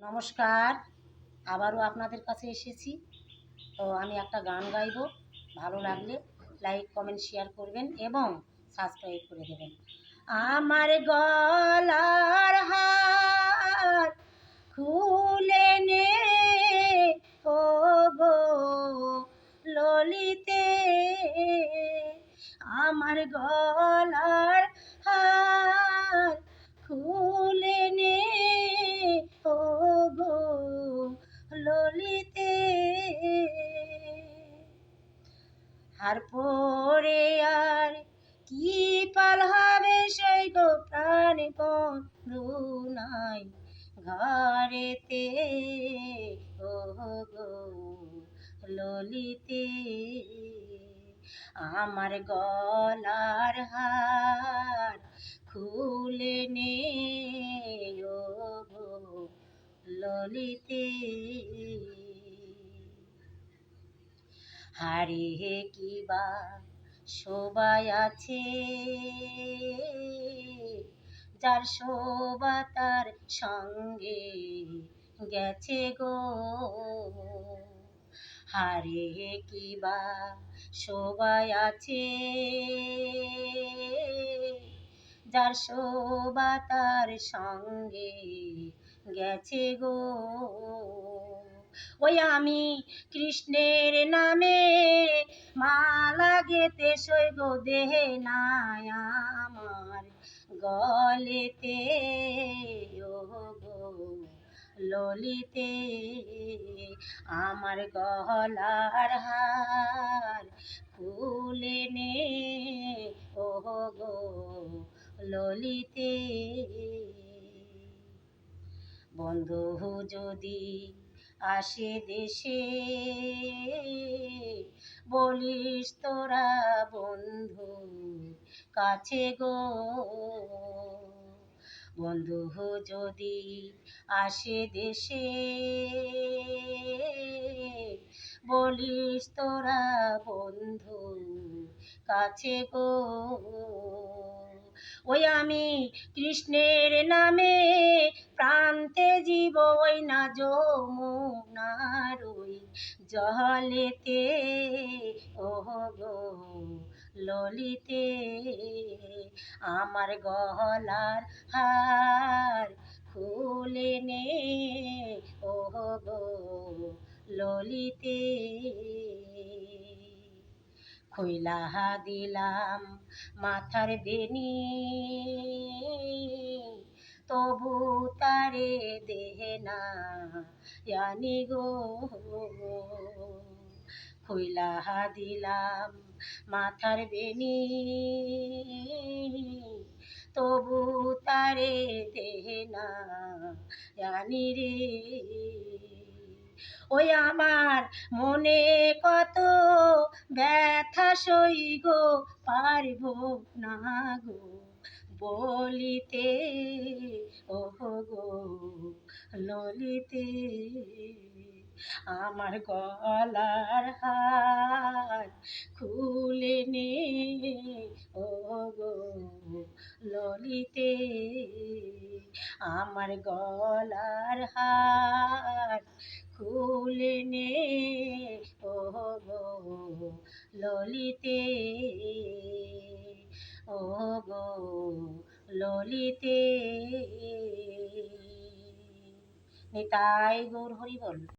নমস্কার, আবারও আপনাদের কাছে এসেছি। তো আমি একটা গান গাইবো, ভালো লাগলে লাইক কমেন্ট শেয়ার করবেন এবং সাবস্ক্রাইব করে দেবেন। আমার গলার হার খুলে নে ও গো ললিতে, আমার গলার হার খুলে নে ও গো ললিতে, হার পরে আর কি পাল হবে সেই গো প্রাণ বন্ধু নাই ঘরেতে ও গো ললিতে, আমার গলার হার খুলে নে ও গো ললিতে, হারে কিবা শোভাই আছে যার শোভা তার সঙ্গে গেছে গো, হারে কিবা শোভাই আছে যার শোভা তার সঙ্গে গেছে গো, ওই আমি কৃষ্ণের নামে মালা গেতে সই গো দেহে নাই আমার গলেতে ও গো ললিতে, আমার গলার হার খুলে নে ও গো ললিতে, বন্ধু যদি আসে দেশে বলিস তোরা বন্ধু কাছে গো, বন্ধু যদি আসে দেশে বলিস তোরা বন্ধু কাছে গো, ওই আমি কৃষ্ণের নামে প্রান্তে জীব ওই না যমুনার ওই জলেতে ও গো ললিতে, আমার গলার হার খুলে নে ও গো ললিতে, খইলা দিলাম মাথার বেনি তবু তারে দেহে না জানি গো, খইলা দিলাম মাথার বেনি তবু তারে দেহে না জানি রে, ওই আমার মনে কত ব্যথা সই গো পারব না গো বলিতে ও গো ললিতে, আমার গলার হার খুলে নে ও গো ললিতে, আমার গলার হার খুলে নে ও গো ললিতে ও গো ললিতে। নিতাই গৌর হরি বল।